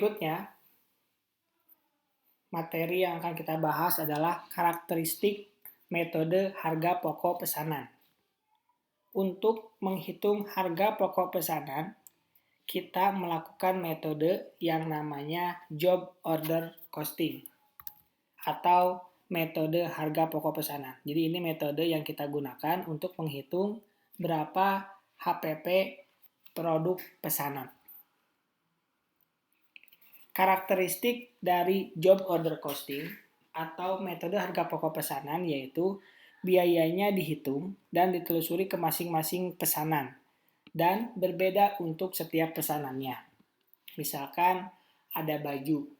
Berikutnya, materi yang akan kita bahas adalah karakteristik metode harga pokok pesanan. Untuk menghitung harga pokok pesanan, kita melakukan metode yang namanya job order costing atau metode harga pokok pesanan. Jadi ini metode yang kita gunakan untuk menghitung berapa HPP produk pesanan. Karakteristik dari job order costing atau metode harga pokok pesanan yaitu biayanya dihitung dan ditelusuri ke masing-masing pesanan dan berbeda untuk setiap pesanannya. Misalkan ada baju.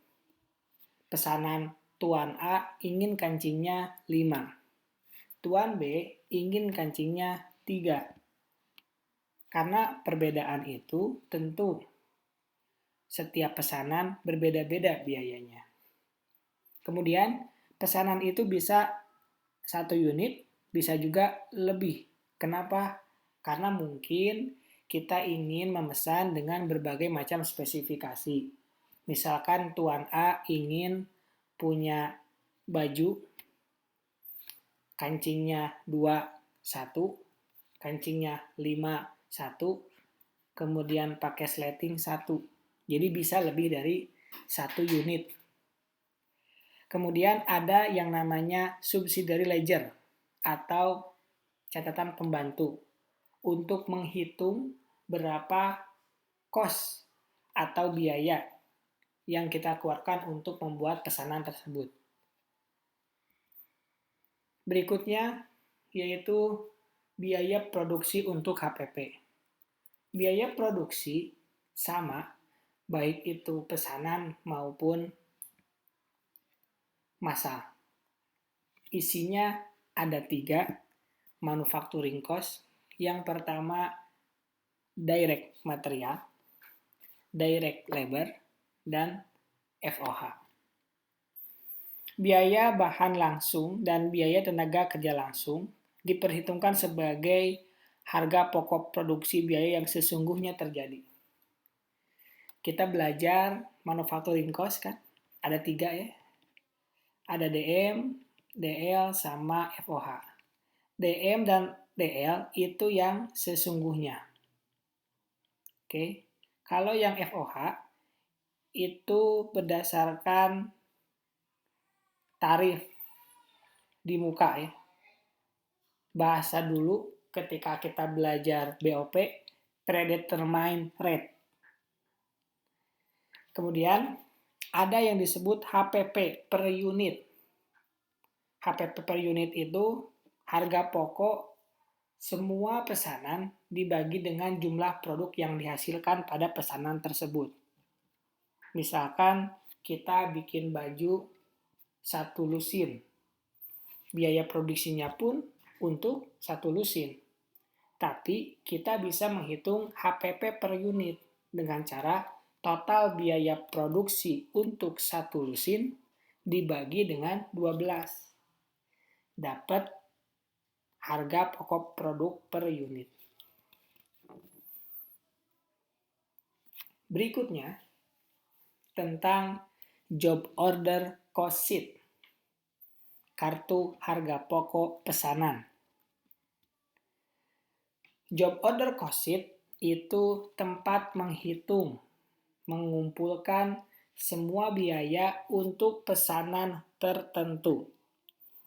Pesanan Tuan A ingin kancingnya 5. Tuan B ingin kancingnya 3. Karena perbedaan itu tentu setiap pesanan berbeda-beda biayanya. Kemudian pesanan itu bisa 1 unit, bisa juga lebih. Kenapa? Karena mungkin kita ingin memesan dengan berbagai macam spesifikasi. Misalkan Tuan A ingin punya baju kancingnya 2, 1, kancingnya 5, 1, kemudian pakai sleting 1. Jadi bisa lebih dari 1 unit. Kemudian ada yang namanya subsidiary ledger atau catatan pembantu untuk menghitung berapa cost atau biaya yang kita keluarkan untuk membuat pesanan tersebut. Berikutnya yaitu biaya produksi untuk HPP. Biaya produksi sama baik itu pesanan maupun massal. Isinya ada 3 manufacturing cost. Yang pertama direct material, direct labor, dan FOH. Biaya bahan langsung dan biaya tenaga kerja langsung diperhitungkan sebagai harga pokok produksi biaya yang sesungguhnya terjadi. Kita belajar manufacturing cost kan, ada 3 ya. Ada DM, DL, sama FOH. DM dan DL itu yang sesungguhnya. Oke. Kalau yang FOH itu berdasarkan tarif di muka ya. Bahasa dulu ketika kita belajar BOP, predetermined rate. Kemudian ada yang disebut HPP per unit. HPP per unit itu harga pokok semua pesanan dibagi dengan jumlah produk yang dihasilkan pada pesanan tersebut. Misalkan kita bikin baju 1 lusin. Biaya produksinya pun untuk 1 lusin. Tapi kita bisa menghitung HPP per unit dengan cara total biaya produksi untuk 1 lusin dibagi dengan 12. Dapat harga pokok produk per unit. Berikutnya tentang job order cost sheet. Kartu harga pokok pesanan. Job order cost sheet itu tempat menghitung, mengumpulkan semua biaya untuk pesanan tertentu.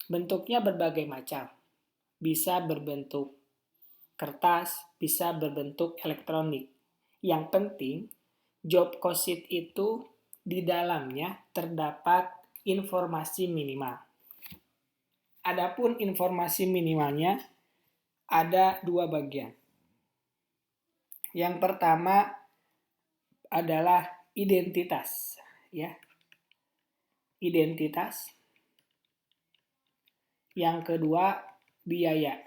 Bentuknya berbagai macam. Bisa berbentuk kertas, bisa berbentuk elektronik. Yang penting, job cost sheet itu di dalamnya terdapat informasi minimal. Adapun informasi minimalnya ada 2 bagian. Yang pertama adalah identitas, ya. Identitas. Yang kedua biaya.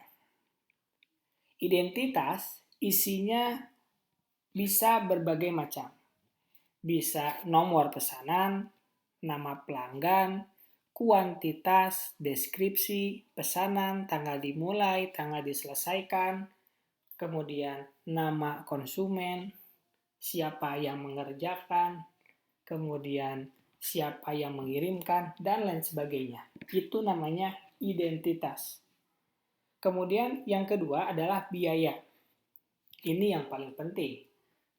Identitas isinya bisa berbagai macam. Bisa nomor pesanan, nama pelanggan, kuantitas, deskripsi, pesanan, tanggal dimulai, tanggal diselesaikan, kemudian nama konsumen, siapa yang mengerjakan, kemudian siapa yang mengirimkan, dan lain sebagainya. Itu namanya identitas. Kemudian yang kedua adalah biaya. Ini yang paling penting.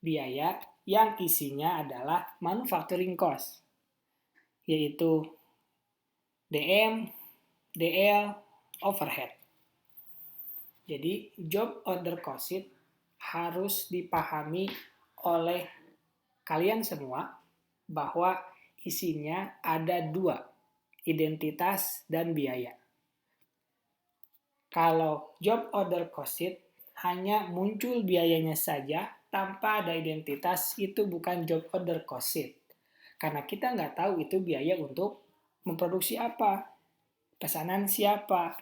Biaya yang isinya adalah manufacturing cost, yaitu DM, DL, overhead. Jadi job order cost sheet harus dipahami oleh kalian semua bahwa isinya ada dua, identitas dan biaya. Kalau job order cost sheet hanya muncul biayanya saja tanpa ada identitas, itu bukan job order cost sheet. Karena kita nggak tahu itu biaya untuk memproduksi apa, pesanan siapa,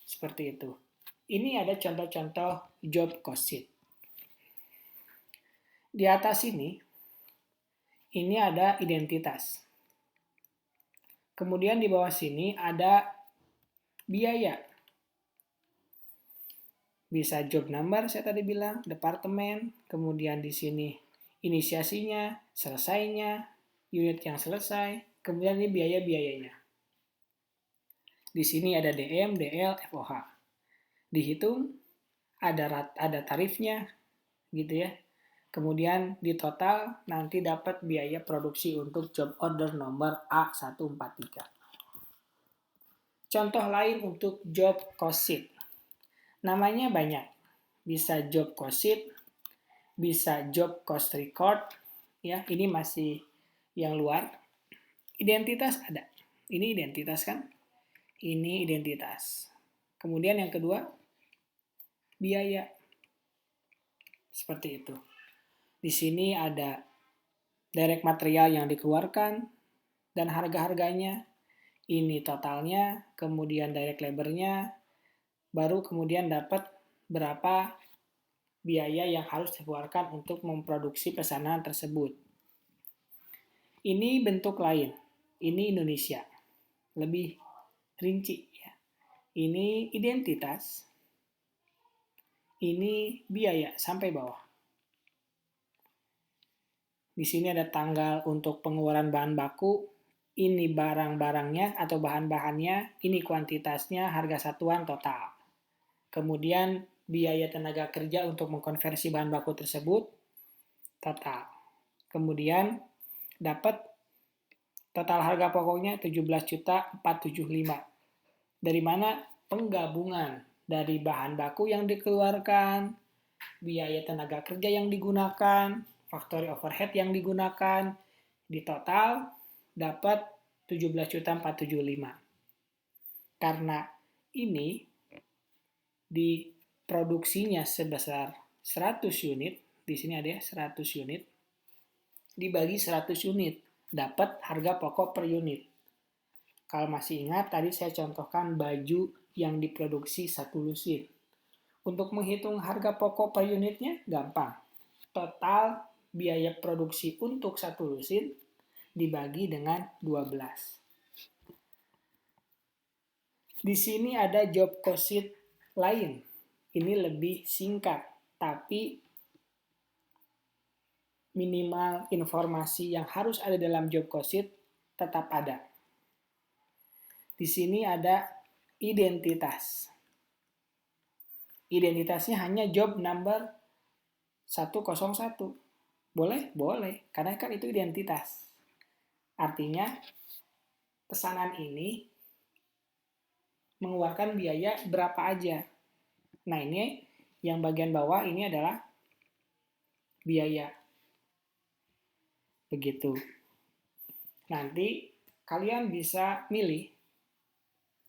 seperti itu. Ini ada contoh-contoh job cost sheet. Di atas ini ada identitas. Kemudian di bawah sini ada biaya. Bisa job number, saya tadi bilang, departemen, kemudian di sini inisiasinya, selesainya, unit yang selesai, kemudian ini biaya-biayanya. Di sini ada DM, DL, FOH. Dihitung, ada tarifnya, gitu ya. Kemudian di total nanti dapat biaya produksi untuk job order nomor A143. Contoh lain untuk job cost sheet. Namanya banyak. Bisa job cost sheet, bisa job cost record, ya, ini masih yang luar. Identitas ada. Ini identitas kan? Ini identitas. Kemudian yang kedua, biaya. Seperti itu. Di sini ada direct material yang dikeluarkan dan harga-harganya. Ini totalnya, kemudian direct labor-nya, baru kemudian dapat berapa biaya yang harus dikeluarkan untuk memproduksi pesanan tersebut. Ini bentuk lain. Ini Indonesia. Lebih rinci. Ya. Ini identitas. Ini biaya sampai bawah. Di sini ada tanggal untuk pengeluaran bahan baku, ini barang-barangnya atau bahan-bahannya, ini kuantitasnya, harga satuan total. Kemudian biaya tenaga kerja untuk mengkonversi bahan baku tersebut, total. Kemudian dapat total harga pokoknya 17.475. Dari mana? Penggabungan dari bahan baku yang dikeluarkan, biaya tenaga kerja yang digunakan, factory overhead yang digunakan, di total dapat 17.475. Karena ini diproduksinya sebesar 100 unit, di sini ada 100 unit, dibagi 100 unit, dapat harga pokok per unit. Kalau masih ingat, tadi saya contohkan baju yang diproduksi satu lusin. Untuk menghitung harga pokok per unitnya, gampang. Total biaya produksi untuk satu lusin dibagi dengan 12. Di sini ada job cost sheet lain. Ini lebih singkat, tapi minimal informasi yang harus ada dalam job cost sheet tetap ada. Di sini ada identitas. Identitasnya hanya job number 101. Boleh? Boleh. Karena kan itu identitas. Artinya, pesanan ini mengeluarkan biaya berapa aja. Nah, ini yang bagian bawah ini adalah biaya. Begitu. Nanti kalian bisa milih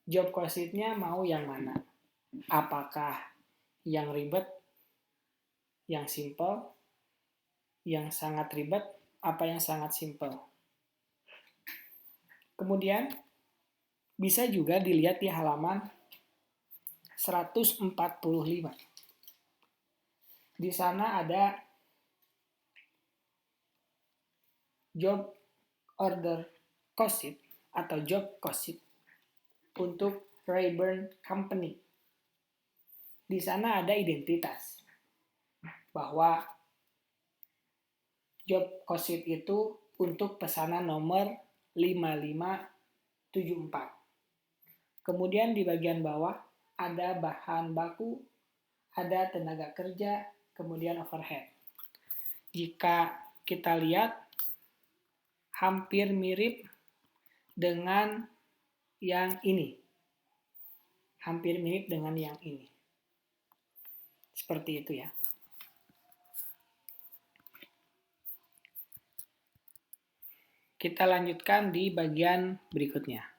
job cost sheet-nya mau yang mana. Apakah yang ribet, yang simple, yang sangat ribet, apa yang sangat simple. Kemudian bisa juga dilihat di halaman 145. Di sana ada job order cost sheet atau job cost sheet untuk Rayburn Company. Di sana ada identitas bahwa job cost sheet itu untuk pesanan nomor 5574. Kemudian di bagian bawah ada bahan baku, ada tenaga kerja, kemudian overhead. Jika kita lihat hampir mirip dengan yang ini. Hampir mirip dengan yang ini. Seperti itu ya. Kita lanjutkan di bagian berikutnya.